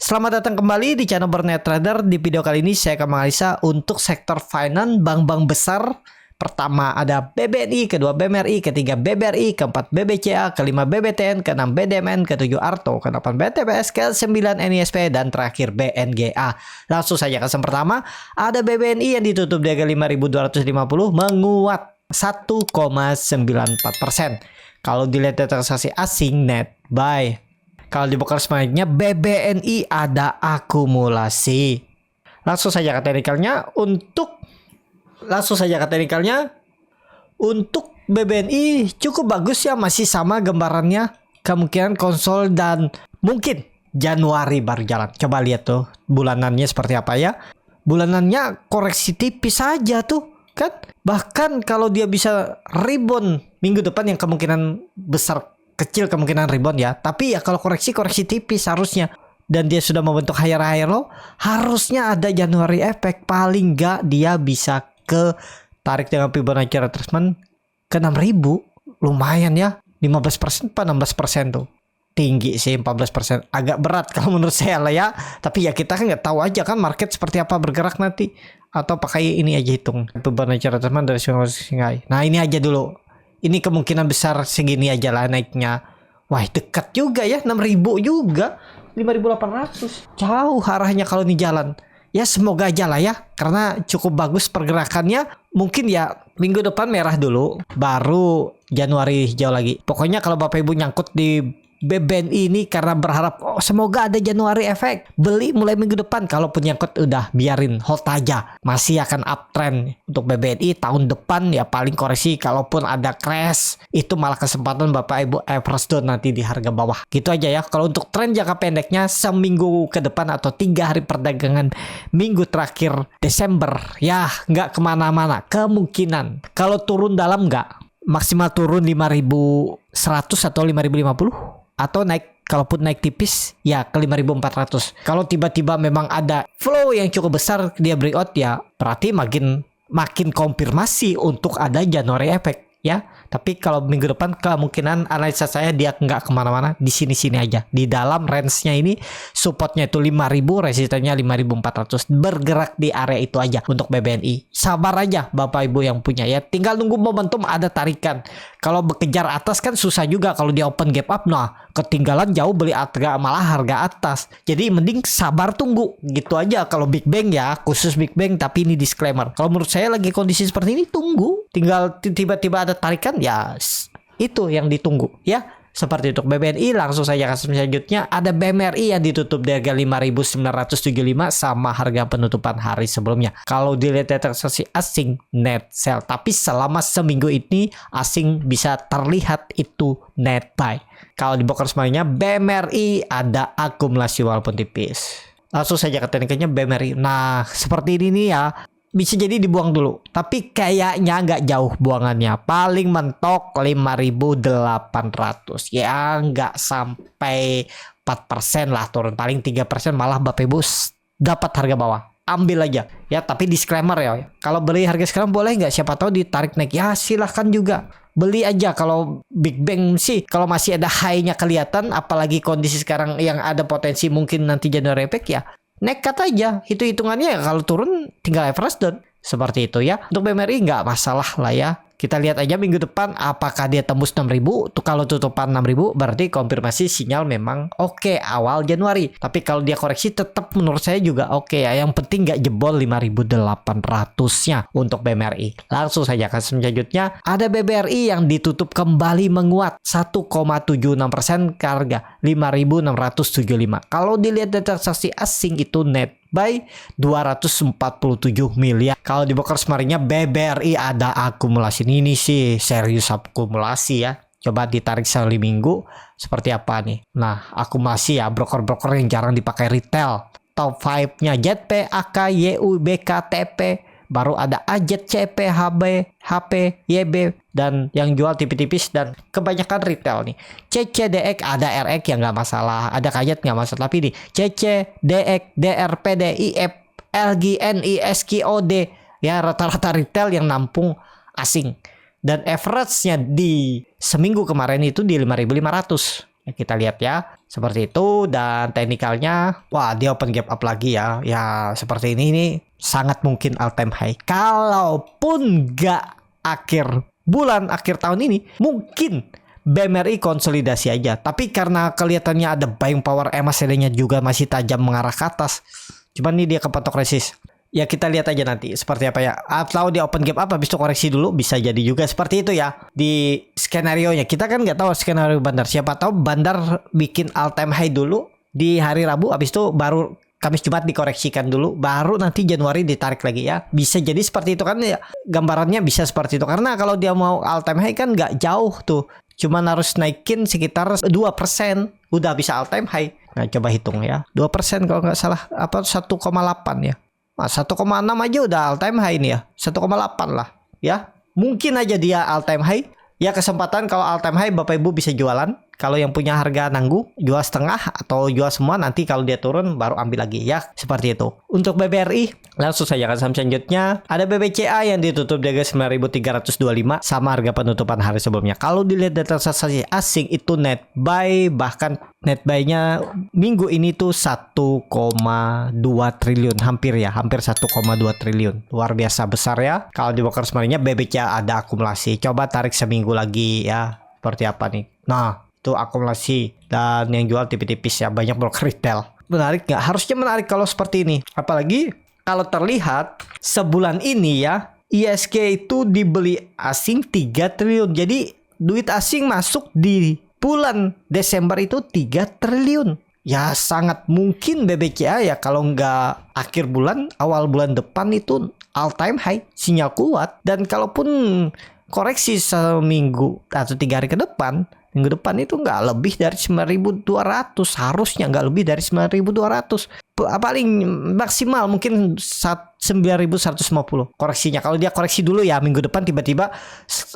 Selamat datang kembali di channel Bernet Trader. Di video kali ini saya akan menganalisa untuk sektor finance bank-bank besar. Pertama ada BBNI, kedua BMRI, ketiga BBRI, keempat BBCA, kelima BBTN, keenam BDMN, ketujuh Arto, kedelapan BTPS, ke-9 NISP, dan terakhir BNGA. Langsung saja ke yang pertama, ada BBNI yang ditutup di harga 5.250 menguat 1,94%. Kalau dilihat dari transaksi asing net buy. Kalau di broker selanjutnya BBNI ada akumulasi. Langsung saja ke teknikalnya. Untuk BBNI cukup bagus ya, masih sama gambarannya, kemungkinan konsol dan mungkin Januari baru jalan. Coba lihat tuh bulanannya seperti apa ya. Bulanannya koreksi tipis saja tuh kan. Bahkan kalau dia bisa rebound minggu depan, yang kemungkinan besar, kecil kemungkinan rebound ya, tapi ya kalau koreksi tipis harusnya, dan dia sudah membentuk higher low, harusnya ada January effect. Paling nggak dia bisa ke tarik dengan Fibonacci retracement ke 6.000. Lumayan ya, 15% apa 16% tuh. Tinggi sih 14%, agak berat kalau menurut saya lah ya. Tapi ya kita kan nggak tahu aja kan market seperti apa bergerak nanti. Atau pakai ini aja hitung Fibonacci retracement dari Shanghai. Nah ini aja dulu. Ini kemungkinan besar segini aja lah naiknya. Wah dekat juga ya, 6.000 juga, 5.800. Jauh arahnya kalau ini jalan. Ya semoga aja lah ya, karena cukup bagus pergerakannya. Mungkin ya minggu depan merah dulu, baru Januari hijau lagi. Pokoknya kalau Bapak Ibu nyangkut di BBNI ini karena berharap semoga ada Januari efek, beli mulai minggu depan. Kalaupun nyangkut udah biarin, hold aja. Masih akan uptrend untuk BBNI tahun depan ya, paling koreksi. Kalaupun ada crash, itu malah kesempatan Bapak Ibu average down nanti di harga bawah. Gitu aja ya. Kalau untuk tren jangka pendeknya seminggu ke depan atau 3 hari perdagangan minggu terakhir Desember ya, nggak kemana-mana. Kemungkinan kalau turun dalam nggak, maksimal turun 5.100 atau 5.050, atau naik, kalaupun naik tipis ya ke 5.400. Kalau tiba-tiba memang ada flow yang cukup besar dia breakout ya, berarti makin konfirmasi untuk ada January effect ya. Tapi kalau minggu depan kemungkinan analisa saya dia nggak kemana-mana, di sini-sini aja. Di dalam range-nya ini, supportnya itu 5.000, resistennya 5.400. Bergerak di area itu aja untuk BBNI. Sabar aja Bapak Ibu yang punya ya. Tinggal nunggu momentum ada tarikan. Kalau bekejar atas kan susah juga kalau dia open gap up. Nah, ketinggalan jauh beli malah harga atas. Jadi mending sabar tunggu. Gitu aja kalau Big Bang ya, khusus Big Bang, tapi ini disclaimer. Kalau menurut saya lagi kondisi seperti ini tunggu. Tinggal tiba-tiba ada tarikan ya, itu yang ditunggu ya. Seperti untuk BBNI. Langsung saja kasus selanjutnya ada BMRI yang ditutup di harga 5.975 sama harga penutupan hari sebelumnya. Kalau dilihat dari transaksi asing net sell, tapi selama seminggu ini asing bisa terlihat itu net buy. Kalau di broker semuanya BMRI ada akumulasi walaupun tipis. Langsung saja ke tekniknya BMRI. Nah seperti ini nih ya, bisa jadi dibuang dulu, tapi kayaknya nggak jauh buangannya, paling mentok 5.800 ya, nggak sampai 4% lah turun, paling 3%, malah Bapak Ibu dapat harga bawah, ambil aja ya. Tapi disclaimer ya, kalau beli harga sekarang boleh nggak, siapa tahu ditarik naik ya, silahkan juga beli aja. Kalau Big Bang sih kalau masih ada high-nya kelihatan, apalagi kondisi sekarang yang ada potensi mungkin nanti January effect ya, nekat aja, hitungannya ya, kalau turun tinggal average down. Seperti itu ya. Untuk BMRI nggak masalah lah ya. Kita lihat aja minggu depan apakah dia tembus 6.000. Tuh kalau tutupan 6.000 berarti konfirmasi sinyal memang oke awal Januari. Tapi kalau dia koreksi tetap menurut saya juga oke ya. Yang penting nggak jebol 5.800-nya untuk BMRI. Langsung saja ke selanjutnya ada BBRI yang ditutup kembali menguat 1,76% ke harga 5.675. Kalau dilihat dari transaksi asing itu net by 247 miliar. Kalau di broker semarinya BBRI ada akumulasi. Ini sih serius akumulasi ya. Coba ditarik sekali minggu seperti apa nih. Nah akumulasi ya, broker-broker yang jarang dipakai retail. Top 5-nya JP, AK, YU, BK, TP. Baru ada AJET, CP, HB, HP, YB, dan yang jual tipis-tipis dan kebanyakan retail nih. CC, DX, ada RX yang nggak masalah, ada kajet nggak masalah, tapi nih CC, DX, DR, PD, IF, LG, NI, SQ, OD ya, rata-rata retail yang nampung asing. Dan average-nya di seminggu kemarin itu di 5.500. Ya, kita lihat ya seperti itu. Dan teknikalnya, wah dia open gap up lagi ya. Ya seperti ini sangat mungkin all time high. Kalaupun nggak akhir bulan, akhir tahun ini, mungkin BMRI konsolidasi aja. Tapi karena kelihatannya ada buying power MACD-nya juga masih tajam mengarah ke atas. Cuman ini dia kepatok resist. Ya kita lihat aja nanti seperti apa ya. Atau dia open gap up habis itu koreksi dulu, bisa jadi juga seperti itu ya. Di skenario nya kita kan nggak tahu skenario Bandar. Siapa tahu Bandar bikin all time high dulu di hari Rabu, habis itu baru Kamis Jumat dikoreksikan dulu, baru nanti Januari ditarik lagi ya. Bisa jadi seperti itu kan ya. Gambarannya bisa seperti itu. Karena kalau dia mau all time high kan nggak jauh tuh. Cuman harus naikin sekitar 2%. Udah bisa all time high. Nah coba hitung ya. 2% kalau nggak salah. Apa 1,8 ya. Nah, 1,6 aja udah all time high nih ya. 1,8 lah ya. Mungkin aja dia all time high. Ya kesempatan kalau all time high Bapak Ibu bisa jualan. Kalau yang punya harga nanggung, jual setengah atau jual semua, nanti kalau dia turun baru ambil lagi ya. Seperti itu. Untuk BBRI, langsung saja ke saham selanjutnya. Ada BBCA yang ditutup di harga 9.325 sama harga penutupan hari sebelumnya. Kalau dilihat data transaksi asing itu net buy, bahkan net buy-nya minggu ini tuh 1,2 triliun. Hampir 1,2 triliun. Luar biasa besar ya. Kalau di broker sebenarnya BBCA ada akumulasi. Coba tarik seminggu lagi ya. Seperti apa nih? Nah, itu akumulasi dan yang jual tipis-tipis ya, banyak broker retail. Menarik nggak? Harusnya menarik kalau seperti ini. Apalagi kalau terlihat sebulan ini ya, ISG itu dibeli asing 3 triliun. Jadi duit asing masuk di bulan Desember itu 3 triliun. Ya sangat mungkin BBCA ya kalau nggak akhir bulan, awal bulan depan itu all time high, sinyal kuat. Dan kalaupun koreksi seminggu atau 3 hari ke depan, minggu depan itu nggak lebih dari 9.200, harusnya nggak lebih dari 9.200, paling maksimal mungkin 9.150 koreksinya. Kalau dia koreksi dulu ya minggu depan, tiba-tiba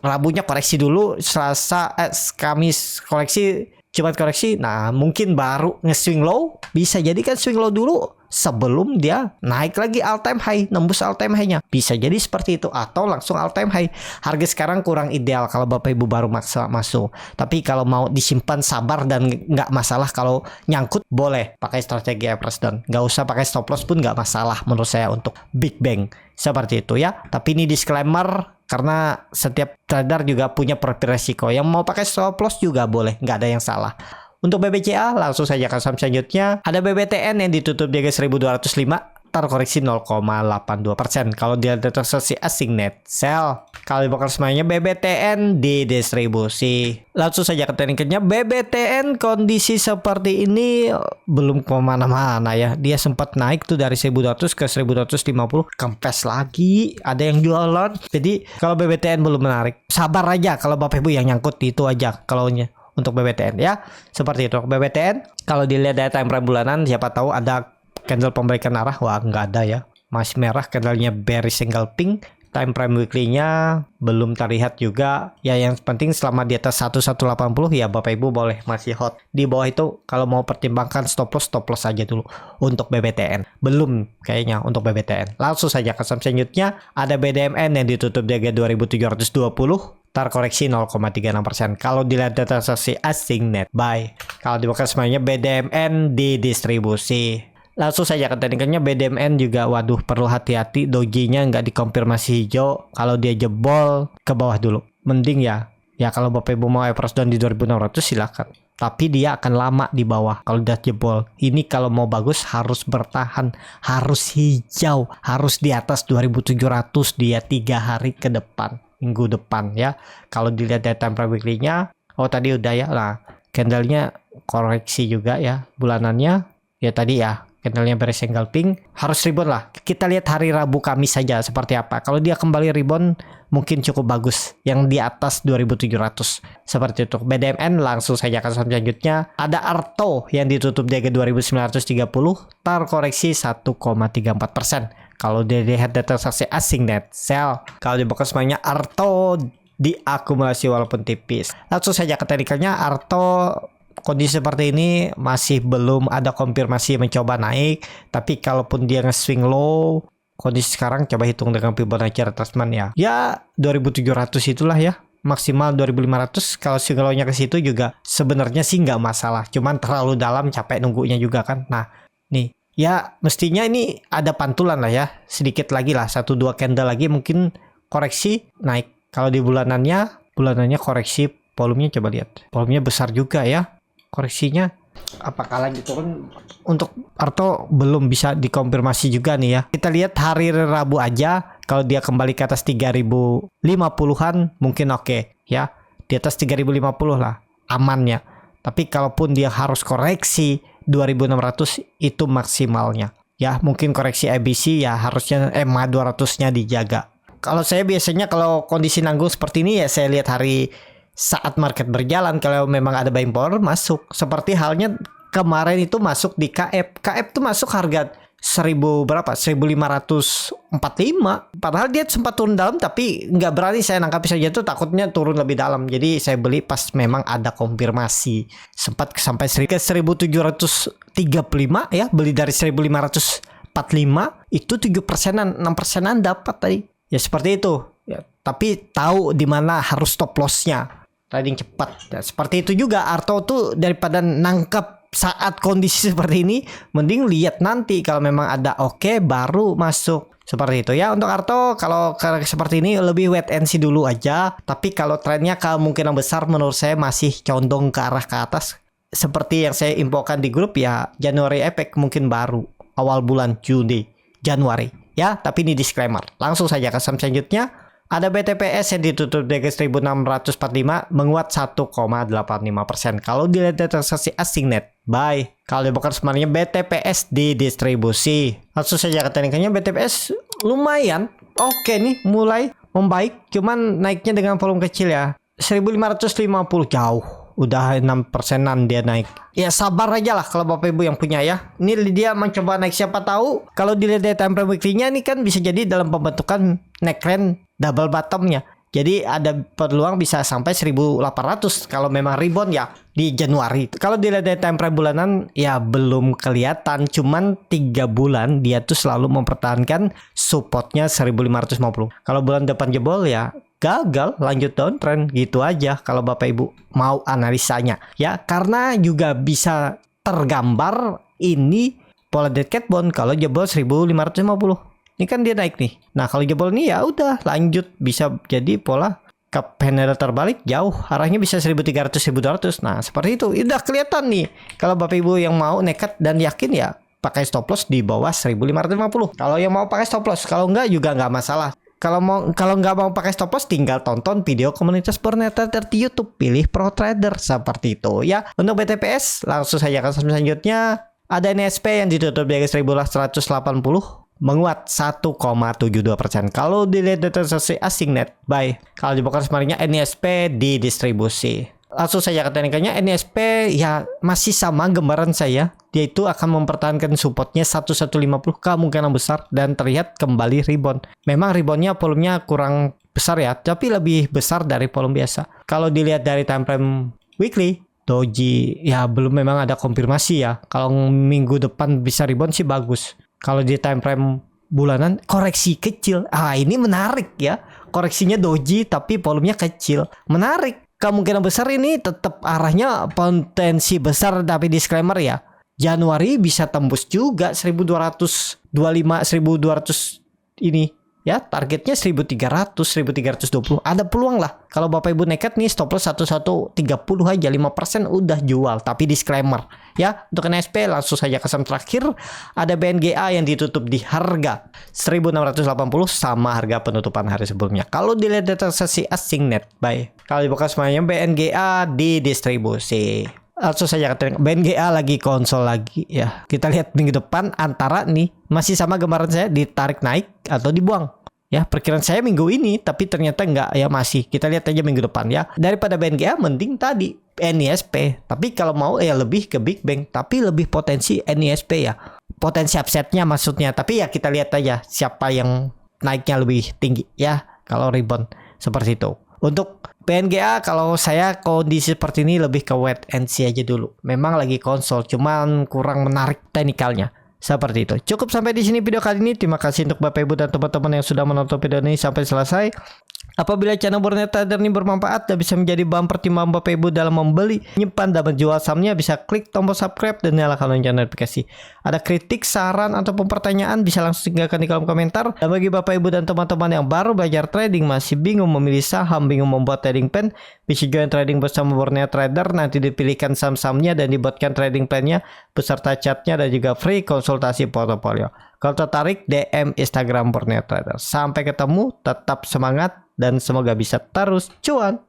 Rabunya koreksi dulu, Selasa Kamis koreksi, Jumat koreksi, nah mungkin baru nge-swing low. Bisa jadi kan swing low dulu sebelum dia naik lagi all time high, nembus all time high-nya. Bisa jadi seperti itu, atau langsung all time high. Harga sekarang kurang ideal kalau Bapak Ibu baru masuk. Tapi kalau mau disimpan sabar dan nggak masalah, kalau nyangkut boleh pakai strategi average down. Nggak usah pakai stop loss pun nggak masalah menurut saya untuk big bang. Seperti itu ya. Tapi ini disclaimer karena setiap trader juga punya profil resiko. Yang mau pakai stop loss juga boleh, nggak ada yang salah. Untuk BBCA langsung saja ke saham selanjutnya. Ada BBTN yang ditutup di harga 1.205, terkoreksi 0,82%. Kalau dia transaksi asing net sell. Kalau di broker semuanya BBTN didistribusi. Langsung saja ke tekniknya. BBTN kondisi seperti ini belum kemana-mana ya. Dia sempat naik tuh dari 1.200 ke 1.250, kempes lagi. Ada yang jualan. Jadi kalau BBTN belum menarik, sabar aja kalau Bapak Ibu yang nyangkut itu aja kalaunya. Untuk BBTN ya, seperti itu. BBTN kalau dilihat dari time frame bulanan, siapa tahu ada candle pembalikan arah. Wah nggak ada ya, masih merah, candlenya bearish single pink. Time frame weekly-nya belum terlihat juga ya. Yang penting selama di atas 1180 ya Bapak Ibu boleh masih hot. Di bawah itu kalau mau pertimbangkan stop loss aja dulu untuk BBTN. Belum kayaknya untuk BBTN. Langsung saja ke saham selanjutnya. Ada BDMN yang ditutup di harga 2.720, terkoreksi 0,36%. Kalau dilihat data transaksi asing net buy. Kalau dibuka semuanya BDMN didistribusi. Langsung saja ke tekniknya. BDMN juga waduh perlu hati-hati, dojinya nggak dikonfirmasi hijau. Kalau dia jebol ke bawah dulu. Mending ya kalau Bapak Ibu mau average down di 2.600 silakan. Tapi dia akan lama di bawah kalau udah jebol. Ini kalau mau bagus harus bertahan, harus hijau, harus di atas 2.700 dia 3 hari ke depan. Minggu depan ya. Kalau dilihat dari time frame weekly-nya, tadi udah ya. Nah, candlenya koreksi juga ya bulanannya. Ya tadi ya, candlenya bearish single pink, harus rebound lah. Kita lihat hari Rabu Kamis saja seperti apa. Kalau dia kembali rebound mungkin cukup bagus yang di atas 2.700. Seperti itu. BDMN langsung saja ke saham selanjutnya. Ada Arto yang ditutup di harga 2.930, terkoreksi 1,34%. Kalau dilihat data transaksi asing net sell. Kalau di broker semuanya Arto diakumulasi walaupun tipis. Langsung saja ke teknikalnya. Arto kondisi seperti ini masih belum ada konfirmasi mencoba naik. Tapi kalaupun dia nge-swing low, kondisi sekarang coba hitung dengan Fibonacci retracement ya. Ya 2.700 itulah ya. maksimal 2500. Kalau sinkronnya ke situ juga sebenarnya sih nggak masalah, cuman terlalu dalam capek nunggunya juga kan. Nah nih ya mestinya ini ada pantulan lah ya, sedikit lagi lah 1-2 candle lagi mungkin koreksi naik. Kalau di bulanannya koreksi, volumenya coba lihat, volumenya besar juga ya koreksinya. Apakah lanjut turun? Untuk Arto belum bisa dikonfirmasi juga nih ya. Kita lihat hari Rabu aja, kalau dia kembali ke atas 3050-an mungkin oke ya. Di atas 3050 lah amannya. Tapi kalaupun dia harus koreksi 2600 itu maksimalnya. Ya, mungkin koreksi ABC ya harusnya EMA 200-nya dijaga. Kalau saya biasanya kalau kondisi nanggung seperti ini ya saya lihat hari saat market berjalan, kalau memang ada buying power masuk. Seperti halnya kemarin itu masuk di KF. KF tuh masuk harga 1000 berapa? 1545. Padahal dia sempat turun dalam tapi nggak berani saya nangkap saja tuh, takutnya turun lebih dalam. Jadi saya beli pas memang ada konfirmasi. Sempat sampai 1735 ya, beli dari 1545 itu 7%-an, 6%-an dapat tadi. Ya seperti itu. Ya, tapi tahu di mana harus stop loss-nya. Trading cepat. Ya, seperti itu juga Arto tuh daripada nangkep saat kondisi seperti ini, mending lihat nanti kalau memang ada oke baru masuk. Seperti itu ya untuk Arto. Kalau seperti ini lebih wait and see dulu aja. Tapi kalau trennya kemungkinan besar menurut saya masih condong ke arah ke atas. Seperti yang saya infokan di grup ya, Januari efek mungkin baru awal bulan Juni Januari ya. Tapi ini disclaimer. Langsung saja ke saham selanjutnya. Ada BTPS yang ditutup di 1645 menguat 1,85%. Kalau dilihat dari transaksi asing net buy. Kalau bukan sebenarnya BTPS di distribusi. Langsung saja ke teknikannya, BTPS lumayan oke nih, mulai membaik. Cuman naiknya dengan volume kecil ya. 1550 jauh. Udah 6%-an dia naik. Ya sabar aja lah kalau Bapak Ibu yang punya ya. Ini dia mencoba naik, siapa tahu. Kalau dilihat dari time frame weekly-nya ini kan bisa jadi dalam pembentukan neckline double bottom-nya. Jadi ada peluang bisa sampai 1800 kalau memang rebound ya di Januari. Kalau dilihat dari time frame bulanan ya belum kelihatan. Cuman 3 bulan dia tuh selalu mempertahankan supportnya 1550. Kalau bulan depan jebol ya gagal, lanjut downtrend gitu aja kalau Bapak Ibu mau analisanya ya. Karena juga bisa tergambar ini pola dead cat bond kalau jebol 1550. Ini kan dia naik nih. Nah kalau jebol nih ya udah lanjut, bisa jadi pola cup handle terbalik jauh, arahnya bisa 1300 1200. Nah seperti itu udah kelihatan nih. Kalau Bapak Ibu yang mau nekat dan yakin ya pakai stop loss di bawah 1550. Kalau yang mau pakai stop loss, kalau enggak juga nggak masalah. Kalau nggak mau pakai stop loss, tinggal tonton video komunitas Borneo Trader di YouTube, pilih Pro Trader seperti itu ya. Untuk BTPS langsung saja ke selanjutnya. Ada NSP yang ditutup di 1180 menguat 1,72%. Kalau dilihat dari transaksi asing net buy. Kalau dibuka sebenarnya NSP di distribusi. Langsung saja ke teknikannya, NSP ya masih sama gambaran saya. Dia itu akan mempertahankan supportnya 1150 kemungkinan besar dan terlihat kembali rebound. Memang reboundnya volumenya kurang besar ya, tapi lebih besar dari volume biasa. Kalau dilihat dari time frame weekly, doji ya belum memang ada konfirmasi ya. Kalau minggu depan bisa rebound sih bagus. Kalau di time frame bulanan koreksi kecil. Ini menarik ya. Koreksinya doji tapi volumenya kecil. Menarik. Kemungkinan besar ini tetap arahnya potensi besar, tapi disclaimer ya. Januari bisa tembus juga 1225 1200 ini. Ya, targetnya 1300, 1320. Ada peluang lah. Kalau Bapak Ibu nekat nih stop loss 1130 aja, 5% udah jual. Tapi disclaimer ya, untuk NSP langsung saja ke saham terakhir. Ada BNGA yang ditutup di harga 1680 sama harga penutupan hari sebelumnya. Kalau dilihat dari transaksi asing net buy. Kalau dibuka semuanya BNGA di distribusi. Langsung saja katakan BNGA lagi konsol lagi ya. Kita lihat minggu depan antara nih masih sama gambaran saya, ditarik naik atau dibuang. Ya perkiraan saya minggu ini, tapi ternyata enggak ya, masih. Kita lihat aja minggu depan ya. Daripada BNGA mending tadi NISP. Tapi kalau mau ya lebih ke Big Bang, tapi lebih potensi NISP ya. Potensi upsetnya maksudnya. Tapi ya kita lihat aja siapa yang naiknya lebih tinggi ya kalau rebound seperti itu. Untuk BNGA kalau saya kondisi seperti ini lebih ke wait and see aja dulu. Memang lagi konsol, cuman kurang menarik teknikalnya. Seperti itu. Cukup sampai di sini video kali ini. Terima kasih untuk Bapak Ibu dan teman-teman yang sudah menonton video ini sampai selesai. Apabila channel Borneo Trader ini bermanfaat dan bisa menjadi bahan pertimbangan Bapak Ibu dalam membeli, menyimpan, dan menjual sahamnya, bisa klik tombol subscribe dan nyalakan lonceng notifikasi. Ada kritik, saran, ataupun pertanyaan bisa langsung tinggalkan di kolom komentar. Dan bagi Bapak Ibu dan teman-teman yang baru belajar trading, masih bingung memilih saham, bingung membuat trading plan, bisa join trading bersama Borneo Trader. Nanti dipilihkan saham-sahamnya dan dibuatkan trading plan-nya beserta chatnya dan juga free konsultasi portofolio. Kalau tertarik, DM Instagram Borneo Trader. Sampai ketemu, tetap semangat dan semoga bisa terus cuan.